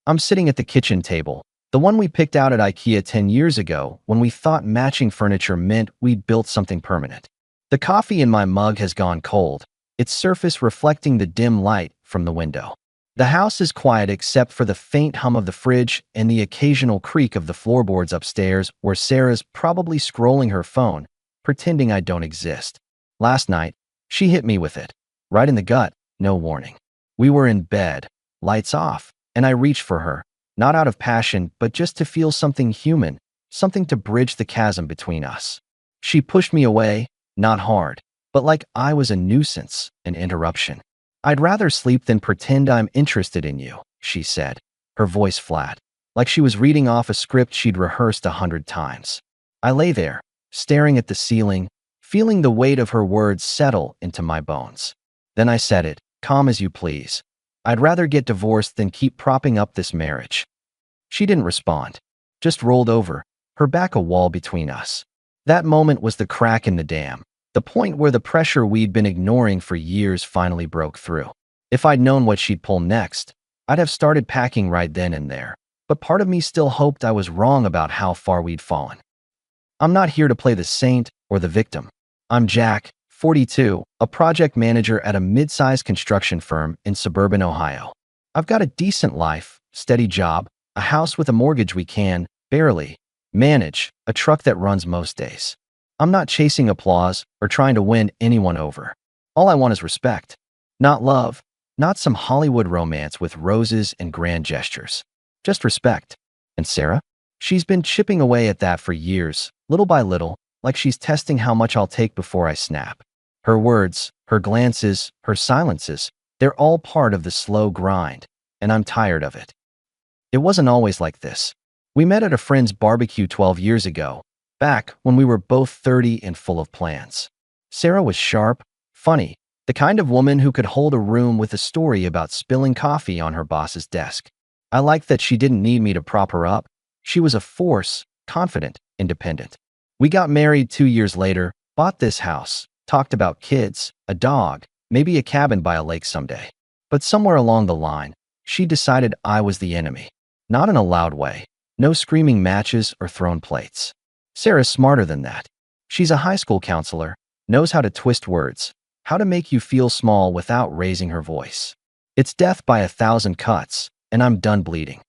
I'm sitting at the kitchen table, the one we picked out at IKEA 10 years ago when we thought matching furniture meant we'd built something permanent. The coffee in my mug has gone cold, its surface reflecting the dim light from the window. The house is quiet except for the faint hum of the fridge and the occasional creak of the floorboards upstairs where Sarah's probably scrolling her phone, pretending I don't exist. Last night, she hit me with it. Right in the gut, no warning. We were in bed, lights off, and I reached for her, not out of passion, but just to feel something human, something to bridge the chasm between us. She pushed me away, not hard, but like I was a nuisance, an interruption. "I'd rather sleep than pretend I'm interested in you," she said, her voice flat, like she was reading off a script she'd rehearsed 100 times. I lay there, staring at the ceiling, feeling the weight of her words settle into my bones. Then I said it, calm as you please. "I'd rather get divorced than keep propping up this marriage." She didn't respond, just rolled over, her back a wall between us. That moment was the crack in the dam, the point where the pressure we'd been ignoring for years finally broke through. If I'd known what she'd pull next, I'd have started packing right then and there, but part of me still hoped I was wrong about how far we'd fallen. I'm not here to play the saint or the victim. I'm Jack, 42, a project manager at a mid-sized construction firm in suburban Ohio. I've got a decent life, steady job, a house with a mortgage we can, barely, manage, a truck that runs most days. I'm not chasing applause or trying to win anyone over. All I want is respect. Not love, not some Hollywood romance with roses and grand gestures. Just respect. And Sarah? She's been chipping away at that for years, little by little, like she's testing how much I'll take before I snap. Her words, her glances, her silences, they're all part of the slow grind, and I'm tired of it. It wasn't always like this. We met at a friend's barbecue 12 years ago, back when we were both 30 and full of plans. Sarah was sharp, funny, the kind of woman who could hold a room with a story about spilling coffee on her boss's desk. I liked that she didn't need me to prop her up. She was a force, confident, independent. We got married 2 years later, bought this house, talked about kids, a dog, maybe a cabin by a lake someday. But somewhere along the line, she decided I was the enemy. Not in a loud way. No screaming matches or thrown plates. Sarah's smarter than that. She's a high school counselor, knows how to twist words, how to make you feel small without raising her voice. It's death by 1,000 cuts, and I'm done bleeding.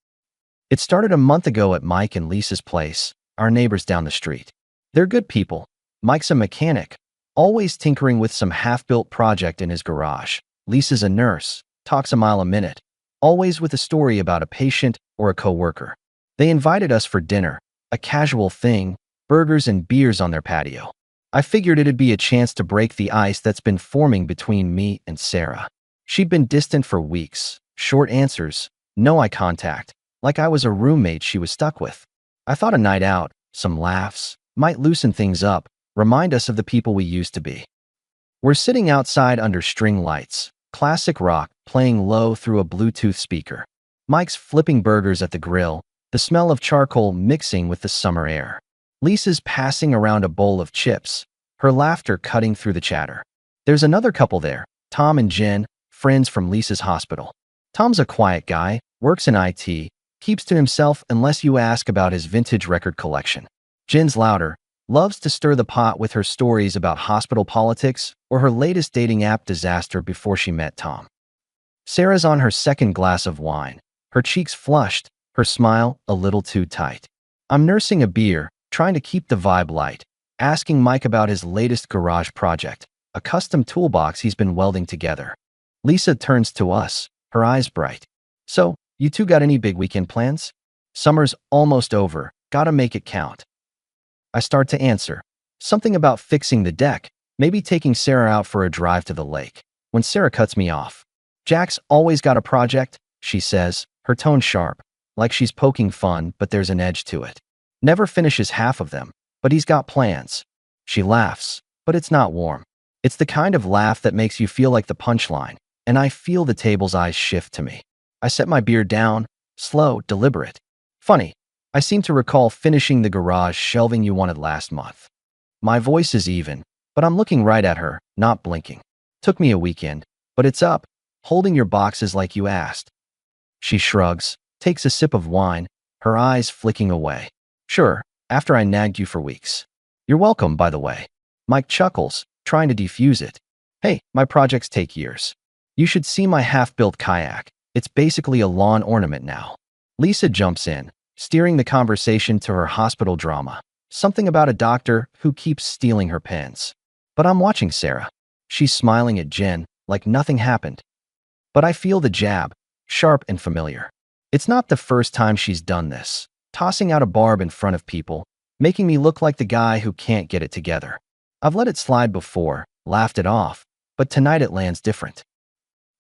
It started a month ago at Mike and Lisa's place, our neighbors down the street. They're good people. Mike's a mechanic, always tinkering with some half-built project in his garage. Lisa's a nurse, talks a mile a minute, always with a story about a patient or a coworker. They invited us for dinner, a casual thing, burgers and beers on their patio. I figured it'd be a chance to break the ice that's been forming between me and Sarah. She'd been distant for weeks, short answers, no eye contact, like I was a roommate she was stuck with. I thought a night out, some laughs, might loosen things up, remind us of the people we used to be. We're sitting outside under string lights, classic rock playing low through a Bluetooth speaker. Mike's flipping burgers at the grill, the smell of charcoal mixing with the summer air. Lisa's passing around a bowl of chips, her laughter cutting through the chatter. There's another couple there, Tom and Jen, friends from Lisa's hospital. Tom's a quiet guy, works in IT, keeps to himself unless you ask about his vintage record collection. Jen's louder, loves to stir the pot with her stories about hospital politics or her latest dating app disaster before she met Tom. Sarah's on her second glass of wine, her cheeks flushed, her smile a little too tight. I'm nursing a beer, trying to keep the vibe light, asking Mike about his latest garage project, a custom toolbox he's been welding together. Lisa turns to us, her eyes bright. "So, you two got any big weekend plans?" "Summer's almost over, gotta make it count." I start to answer. Something about fixing the deck, maybe taking Sarah out for a drive to the lake. When Sarah cuts me off. "Jack's always got a project," she says, her tone sharp, like she's poking fun, but there's an edge to it. "Never finishes half of them, but he's got plans." She laughs, but it's not warm. It's the kind of laugh that makes you feel like the punchline, and I feel the table's eyes shift to me. I set my beer down, slow, deliberate. "Funny, I seem to recall finishing the garage shelving you wanted last month." My voice is even, but I'm looking right at her, not blinking. "Took me a weekend, but it's up, holding your boxes like you asked." She shrugs, takes a sip of wine, her eyes flicking away. Sure, after I nagged you for weeks. You're welcome, by the way. Mike chuckles, trying to defuse it. Hey, my projects take years. You should see my half-built kayak. It's basically a lawn ornament now. Lisa jumps in, steering the conversation to her hospital drama. Something about a doctor who keeps stealing her pens. But I'm watching Sarah. She's smiling at Jen like nothing happened. But I feel the jab, sharp and familiar. It's not the first time she's done this, tossing out a barb in front of people, making me look like the guy who can't get it together. I've let it slide before, laughed it off, but tonight it lands different.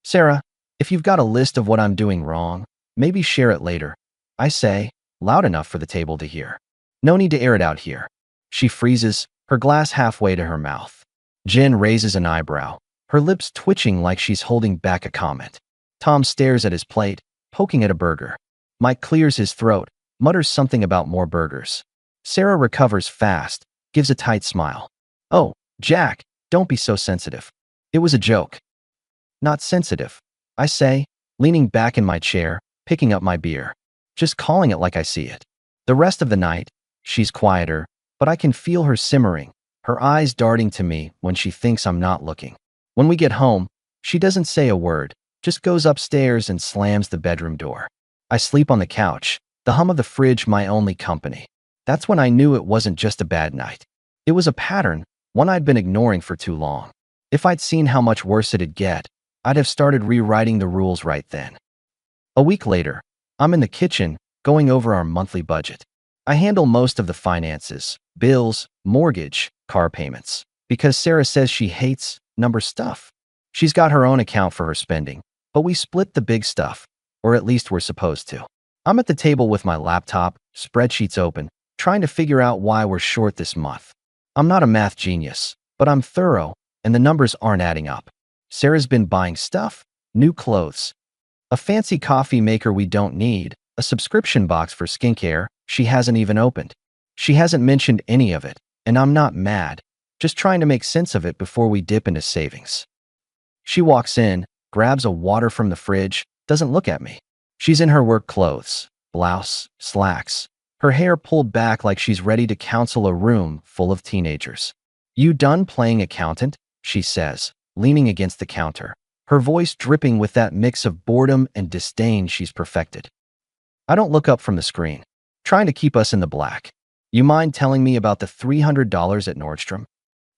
Sarah, if you've got a list of what I'm doing wrong, maybe share it later. I say, loud enough for the table to hear. No need to air it out here. She freezes, her glass halfway to her mouth. Jen raises an eyebrow, her lips twitching like she's holding back a comment. Tom stares at his plate, poking at a burger. Mike clears his throat, mutters something about more burgers. Sarah recovers fast, gives a tight smile. Oh, Jack, don't be so sensitive. It was a joke. Not sensitive, I say, leaning back in my chair, picking up my beer. Just calling it like I see it. The rest of the night, she's quieter, but I can feel her simmering, her eyes darting to me when she thinks I'm not looking. When we get home, she doesn't say a word, just goes upstairs and slams the bedroom door. I sleep on the couch, the hum of the fridge my only company. That's when I knew it wasn't just a bad night. It was a pattern, one I'd been ignoring for too long. If I'd seen how much worse it'd get, I'd have started rewriting the rules right then. A week later, I'm in the kitchen, going over our monthly budget. I handle most of the finances, bills, mortgage, car payments, because Sarah says she hates number stuff. She's got her own account for her spending, but we split the big stuff, or at least we're supposed to. I'm at the table with my laptop, spreadsheets open, trying to figure out why we're short this month. I'm not a math genius, but I'm thorough, and the numbers aren't adding up. Sarah's been buying stuff, new clothes, a fancy coffee maker we don't need, a subscription box for skincare she hasn't even opened. She hasn't mentioned any of it, and I'm not mad, just trying to make sense of it before we dip into savings. She walks in, grabs a water from the fridge, doesn't look at me. She's in her work clothes, blouse, slacks, her hair pulled back like she's ready to counsel a room full of teenagers. You done playing accountant? She says, leaning against the counter, her voice dripping with that mix of boredom and disdain she's perfected. I don't look up from the screen, trying to keep us in the black. You mind telling me about the $300 at Nordstrom?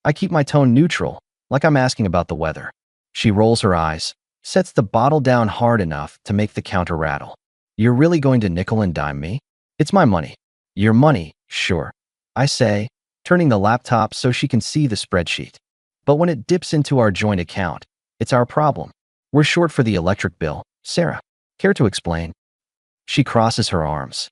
I keep my tone neutral, like I'm asking about the weather. She rolls her eyes, sets the bottle down hard enough to make the counter rattle. You're really going to nickel and dime me? It's my money. Your money, sure, I say, turning the laptop so she can see the spreadsheet. But when it dips into our joint account, it's our problem. We're short for the electric bill. Sarah, care to explain? She crosses her arms,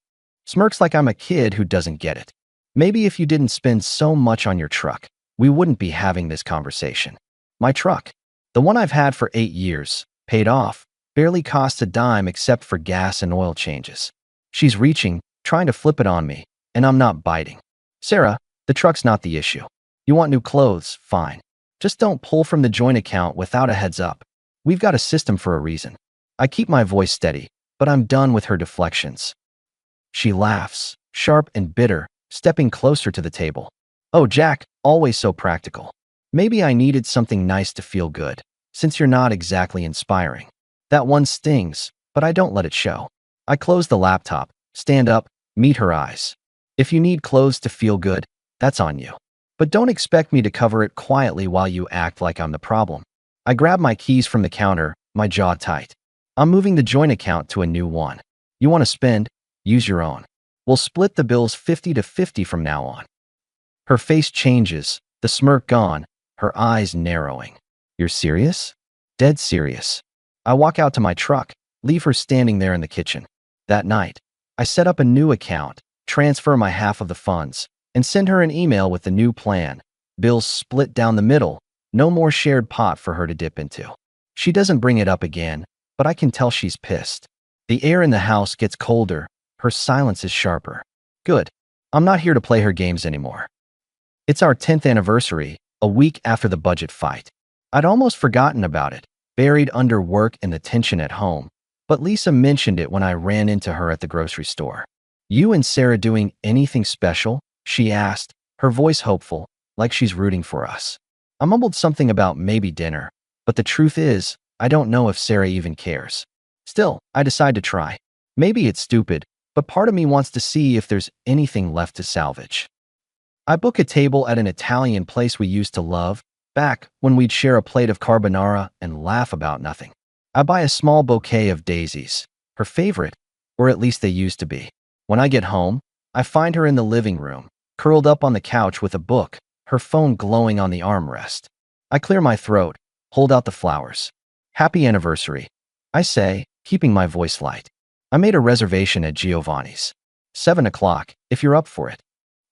smirks like I'm a kid who doesn't get it. Maybe if you didn't spend so much on your truck, we wouldn't be having this conversation. My truck, the one I've had for 8 years, paid off, barely costs a dime except for gas and oil changes. She's reaching, trying to flip it on me, and I'm not biting. Sarah, the truck's not the issue. You want new clothes, fine. Just don't pull from the joint account without a heads up. We've got a system for a reason. I keep my voice steady, but I'm done with her deflections. She laughs, sharp and bitter, stepping closer to the table. Oh, Jack, always so practical. Maybe I needed something nice to feel good, since you're not exactly inspiring. That one stings, but I don't let it show. I close the laptop, stand up, meet her eyes. If you need clothes to feel good, that's on you. But don't expect me to cover it quietly while you act like I'm the problem. I grab my keys from the counter, my jaw tight. I'm moving the joint account to a new one. You want to spend? Use your own. We'll split the bills 50-50 from now on. Her face changes, the smirk gone, her eyes narrowing. You're serious? Dead serious. I walk out to my truck, leave her standing there in the kitchen. That night, I set up a new account, transfer my half of the funds, and send her an email with the new plan. Bills split down the middle, no more shared pot for her to dip into. She doesn't bring it up again, but I can tell she's pissed. The air in the house gets colder, her silence is sharper. Good. I'm not here to play her games anymore. It's our 10th anniversary, a week after the budget fight. I'd almost forgotten about it, buried under work and the tension at home. but Lisa mentioned it when I ran into her at the grocery store. You and Sarah doing anything special? She asked, her voice hopeful, like she's rooting for us. I mumbled something about maybe dinner, but the truth is, I don't know if Sarah even cares. Still, I decide to try. Maybe it's stupid, but part of me wants to see if there's anything left to salvage. I book a table at an Italian place we used to love, back when we'd share a plate of carbonara and laugh about nothing. I buy a small bouquet of daisies, her favorite, or at least they used to be. When I get home, I find her in the living room, curled up on the couch with a book, her phone glowing on the armrest. I clear my throat, hold out the flowers. Happy anniversary, I say, keeping my voice light. I made a reservation at Giovanni's. 7 o'clock, if you're up for it.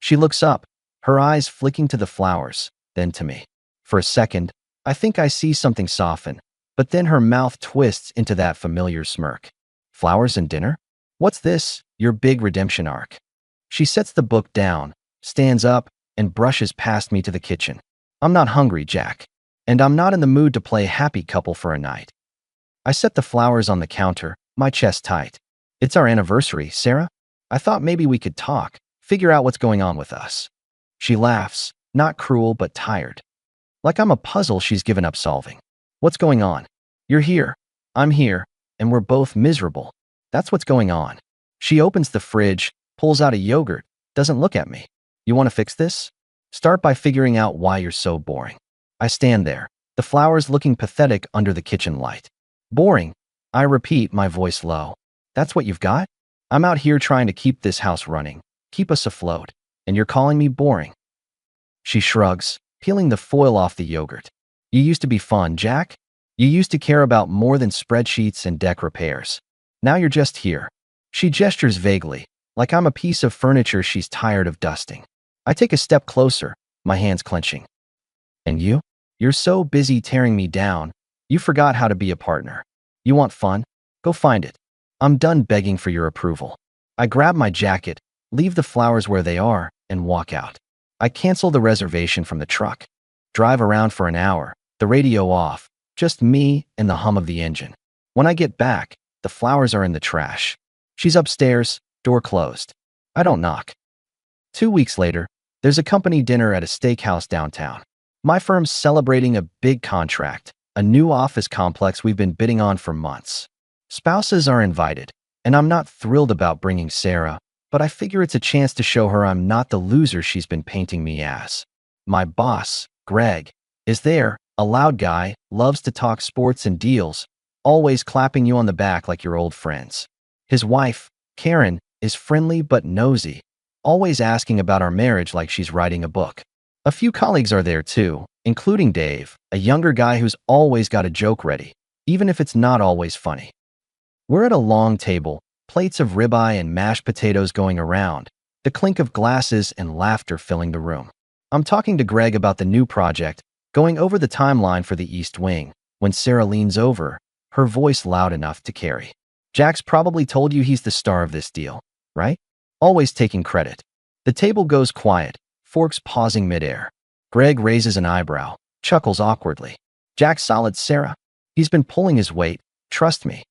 She looks up, her eyes flicking to the flowers, then to me. For a second, I think I see something soften, but then her mouth twists into that familiar smirk. Flowers and dinner? What's this, your big redemption arc? She sets the book down, stands up, and brushes past me to the kitchen. I'm not hungry, Jack. And I'm not in the mood to play happy couple for a night. I set the flowers on the counter, my chest tight. It's our anniversary, Sarah. I thought maybe we could talk, figure out what's going on with us. She laughs, not cruel but tired. Like I'm a puzzle she's given up solving. What's going on? You're here, I'm here, and we're both miserable. That's what's going on. She opens the fridge, pulls out a yogurt, doesn't look at me. You want to fix this? Start by figuring out why you're so boring. I stand there, the flowers looking pathetic under the kitchen light. Boring, I repeat, my voice low. That's what you've got? I'm out here trying to keep this house running, keep us afloat, and you're calling me boring. She shrugs, peeling the foil off the yogurt. You used to be fun, Jack. You used to care about more than spreadsheets and deck repairs. Now you're just here. She gestures vaguely, like I'm a piece of furniture she's tired of dusting. I take a step closer, my hands clenching. And you? You're so busy tearing me down, you forgot how to be a partner. You want fun? Go find it. I'm done begging for your approval. I grab my jacket, leave the flowers where they are, and walk out. I cancel the reservation from the truck. Drive around for an hour, the radio off, just me and the hum of the engine. When I get back, the flowers are in the trash. She's upstairs, door closed. I don't knock. 2 weeks later, there's a company dinner at a steakhouse downtown. My firm's celebrating a big contract, a new office complex we've been bidding on for months. Spouses are invited, and I'm not thrilled about bringing Sarah, but I figure it's a chance to show her I'm not the loser she's been painting me as. My boss, Greg, is there, a loud guy, loves to talk sports and deals, always clapping you on the back like you're old friends. His wife, Karen, is friendly but nosy, always asking about our marriage like she's writing a book. A few colleagues are there too, including Dave, a younger guy who's always got a joke ready, even if it's not always funny. We're at a long table, plates of ribeye and mashed potatoes going around, the clink of glasses and laughter filling the room. I'm talking to Greg about the new project, going over the timeline for the East Wing, when Sarah leans over, her voice loud enough to carry. Jack's probably told you he's the star of this deal, right? Always taking credit. The table goes quiet, forks pausing midair. Greg raises an eyebrow, chuckles awkwardly. Jack's solid, Sarah. He's been pulling his weight, trust me.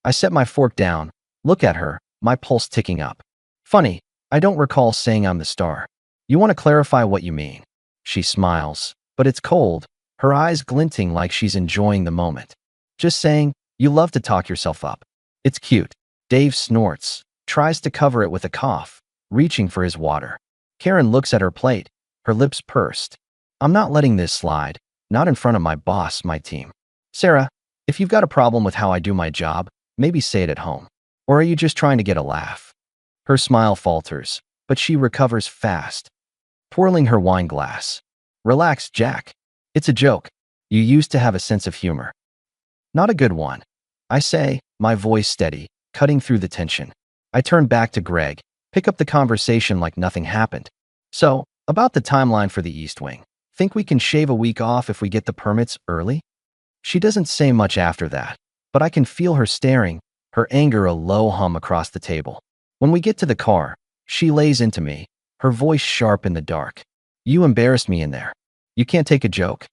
I set my fork down, look at her, my pulse ticking up. Funny, I don't recall saying I'm the star. You want to clarify what you mean? She smiles, but it's cold, her eyes glinting like she's enjoying the moment. Just saying, you love to talk yourself up. It's cute. Dave snorts, tries to cover it with a cough, reaching for his water. Karen looks at her plate, her lips pursed. I'm not letting this slide, not in front of my boss, my team. Sarah, if you've got a problem with how I do my job, maybe say it at home. Or are you just trying to get a laugh? Her smile falters, but she recovers fast, twirling her wine glass. Relax, Jack. It's a joke. You used to have a sense of humor. Not a good one. I say, my voice steady, cutting through the tension. I turn back to Greg, pick up the conversation like nothing happened. So, about the timeline for the East Wing. Think we can shave a week off if we get the permits early? She doesn't say much after that, but I can feel her staring, her anger a low hum across the table. When we get to the car, she lays into me, her voice sharp in the dark. You embarrassed me in there. You can't take a joke.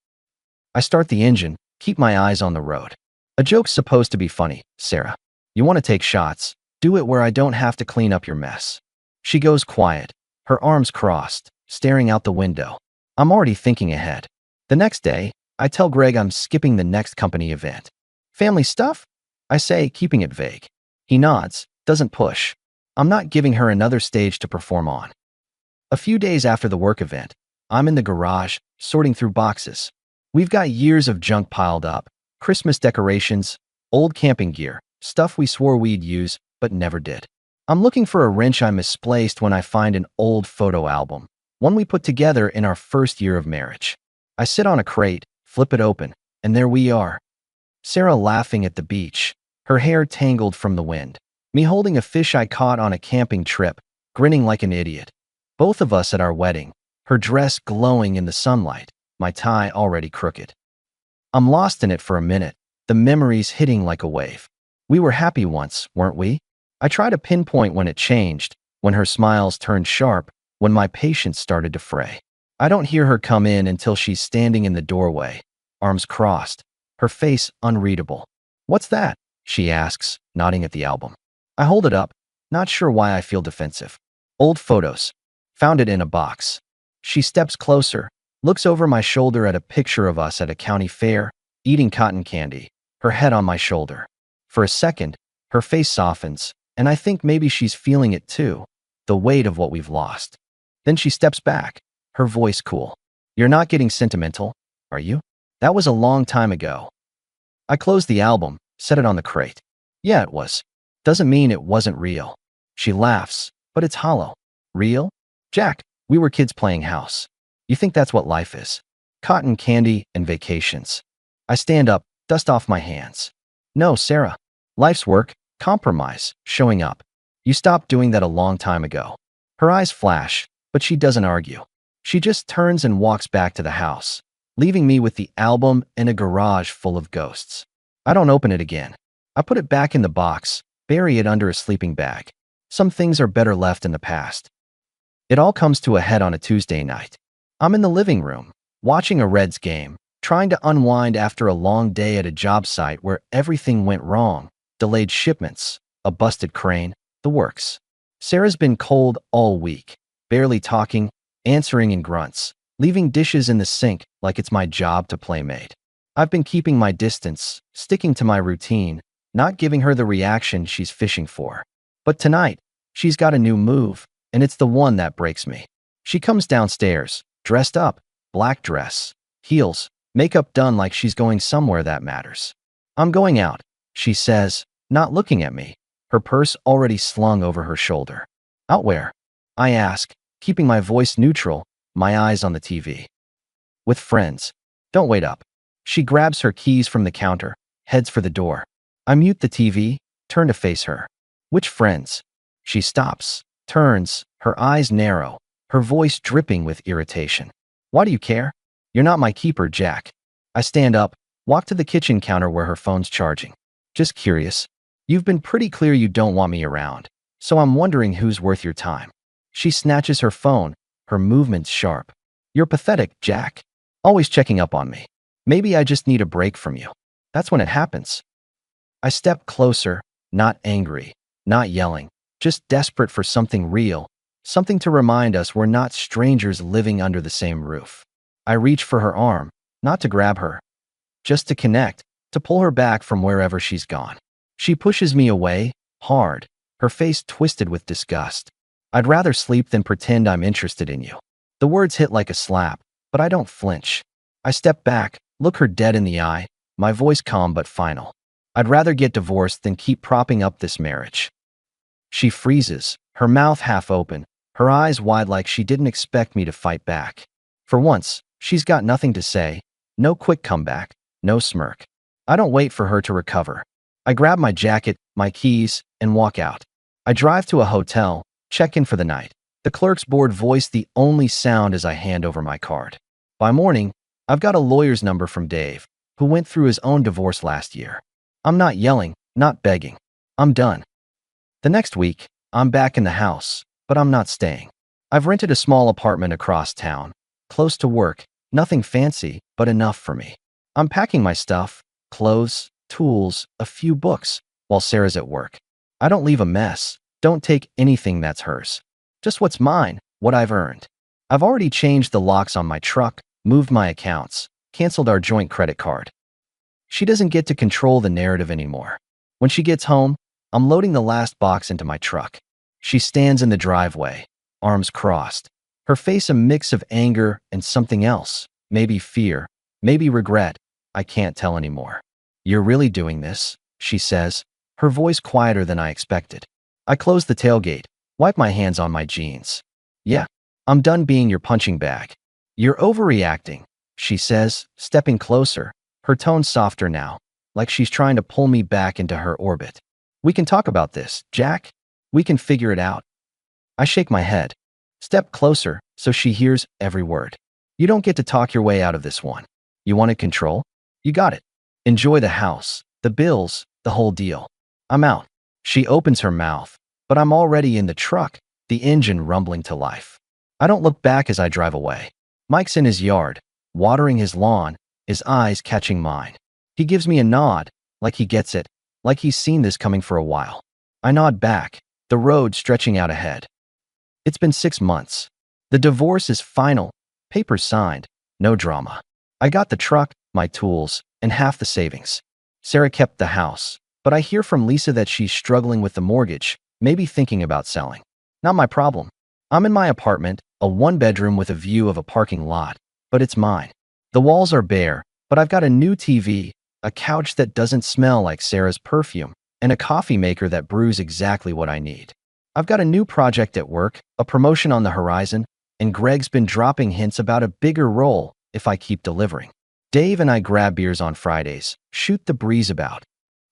I start the engine, keep my eyes on the road. A joke's supposed to be funny, Sarah. You want to take shots? Do it where I don't have to clean up your mess. She goes quiet, her arms crossed, staring out the window. I'm already thinking ahead. The next day, I tell Greg I'm skipping the next company event. Family stuff? I say, keeping it vague. He nods, doesn't push. I'm not giving her another stage to perform on. A few days after the work event, I'm in the garage, sorting through boxes. We've got years of junk piled up, Christmas decorations, old camping gear, stuff we swore we'd use, but never did. I'm looking for a wrench I misplaced when I find an old photo album, one we put together in our first year of marriage. I sit on a crate, flip it open, and there we are. Sarah laughing at the beach, her hair tangled from the wind. Me holding a fish I caught on a camping trip, grinning like an idiot. Both of us at our wedding, her dress glowing in the sunlight, my tie already crooked. I'm lost in it for a minute, the memories hitting like a wave. We were happy once, weren't we? I try to pinpoint when it changed, when her smiles turned sharp, when my patience started to fray. I don't hear her come in until she's standing in the doorway, arms crossed, her face unreadable. "What's that?" she asks, nodding at the album. I hold it up, not sure why I feel defensive. "Old photos. Found it in a box." She steps closer, looks over my shoulder at a picture of us at a county fair, eating cotton candy, her head on my shoulder. For a second, her face softens, and I think maybe she's feeling it too, the weight of what we've lost. Then she steps back, her voice cool. "You're not getting sentimental, are you? That was a long time ago." I closed the album, set it on the crate. "Yeah, it was. Doesn't mean it wasn't real." She laughs, "But it's hollow." "Real? Jack, we were kids playing house. You think that's what life is? Cotton candy and vacations." I stand up, dust off my hands. "No, Sarah. Life's work, compromise, showing up. You stopped doing that a long time ago." Her eyes flash, but she doesn't argue. She just turns and walks back to the house, leaving me with the album and a garage full of ghosts. I don't open it again. I put it back in the box, bury it under a sleeping bag. Some things are better left in the past. It all comes to a head on a Tuesday night. I'm in the living room, watching a Reds game, trying to unwind after a long day at a job site where everything went wrong. Delayed shipments, a busted crane, the works. Sarah's been cold all week, barely talking, answering in grunts, leaving dishes in the sink like it's my job to play maid. I've been keeping my distance, sticking to my routine, not giving her the reaction she's fishing for. But tonight, she's got a new move, and it's the one that breaks me. She comes downstairs, dressed up, black dress, heels, makeup done like she's going somewhere that matters. "I'm going out," she says, not looking at me, her purse already slung over her shoulder. "Out where?" I ask, keeping my voice neutral, my eyes on the TV. "With friends. Don't wait up." She grabs her keys from the counter, heads for the door. I mute the TV, turn to face her. "Which friends?" She stops, turns, her eyes narrow, her voice dripping with irritation. "Why do you care? You're not my keeper, Jack." I stand up, walk to the kitchen counter where her phone's charging. "Just curious. You've been pretty clear you don't want me around, so I'm wondering who's worth your time." She snatches her phone, her movements sharp. "You're pathetic, Jack. Always checking up on me. Maybe I just need a break from you. That's when it happens." I step closer, not angry, not yelling, just desperate for something real, something to remind us we're not strangers living under the same roof. I reach for her arm, not to grab her, just to connect, to pull her back from wherever she's gone. She pushes me away, hard, her face twisted with disgust. "I'd rather sleep than pretend I'm interested in you." The words hit like a slap, but I don't flinch. I step back, look her dead in the eye, my voice calm but final. "I'd rather get divorced than keep propping up this marriage." She freezes, her mouth half open, her eyes wide like she didn't expect me to fight back. For once, she's got nothing to say, no quick comeback, no smirk. I don't wait for her to recover. I grab my jacket, my keys, and walk out. I drive to a hotel, check in for the night. The clerk's bored voice the only sound as I hand over my card. By morning, I've got a lawyer's number from Dave, who went through his own divorce last year. I'm not yelling, not begging. I'm done. The next week, I'm back in the house, but I'm not staying. I've rented a small apartment across town, close to work, nothing fancy, but enough for me. I'm packing my stuff, clothes, tools, a few books, while Sarah's at work. I don't leave a mess. Don't take anything that's hers. Just what's mine, what I've earned. I've already changed the locks on my truck, moved my accounts, canceled our joint credit card. She doesn't get to control the narrative anymore. When she gets home, I'm loading the last box into my truck. She stands in the driveway, arms crossed, her face a mix of anger and something else, maybe fear, maybe regret. I can't tell anymore. "You're really doing this?" she says, her voice quieter than I expected. I close the tailgate, wipe my hands on my jeans. "Yeah, I'm done being your punching bag." "You're overreacting," she says, stepping closer, her tone softer now, like she's trying to pull me back into her orbit. "We can talk about this, Jack. We can figure it out." I shake my head. Step closer so she hears every word. "You don't get to talk your way out of this one. You wanted control? You got it. Enjoy the house, the bills, the whole deal. I'm out." She opens her mouth, but I'm already in the truck, the engine rumbling to life. I don't look back as I drive away. Mike's in his yard, watering his lawn, his eyes catching mine. He gives me a nod, like he gets it, like he's seen this coming for a while. I nod back, the road stretching out ahead. It's been 6 months. The divorce is final, papers signed, no drama. I got the truck, my tools, and half the savings. Sarah kept the house, but I hear from Lisa that she's struggling with the mortgage, maybe thinking about selling. Not my problem. I'm in my apartment, a 1-bedroom with a view of a parking lot, but it's mine. The walls are bare, but I've got a new TV, a couch that doesn't smell like Sarah's perfume, and a coffee maker that brews exactly what I need. I've got a new project at work, a promotion on the horizon, and Greg's been dropping hints about a bigger role if I keep delivering. Dave and I grab beers on Fridays, shoot the breeze about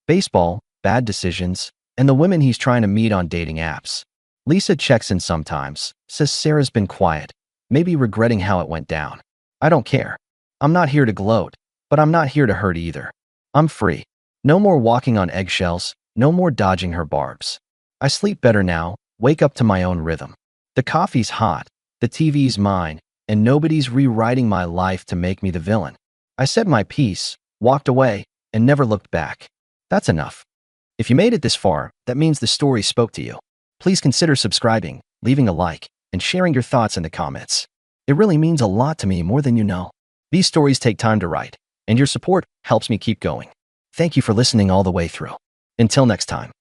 baseball, bad decisions, and the women he's trying to meet on dating apps. Lisa checks in sometimes, says Sarah's been quiet, maybe regretting how it went down. I don't care. I'm not here to gloat, but I'm not here to hurt either. I'm free. No more walking on eggshells, no more dodging her barbs. I sleep better now, wake up to my own rhythm. The coffee's hot, the TV's mine, and nobody's rewriting my life to make me the villain. I said my piece, walked away, and never looked back. That's enough. If you made it this far, that means the story spoke to you. Please consider subscribing, leaving a like, and sharing your thoughts in the comments. It really means a lot to me, more than you know. These stories take time to write, and your support helps me keep going. Thank you for listening all the way through. Until next time.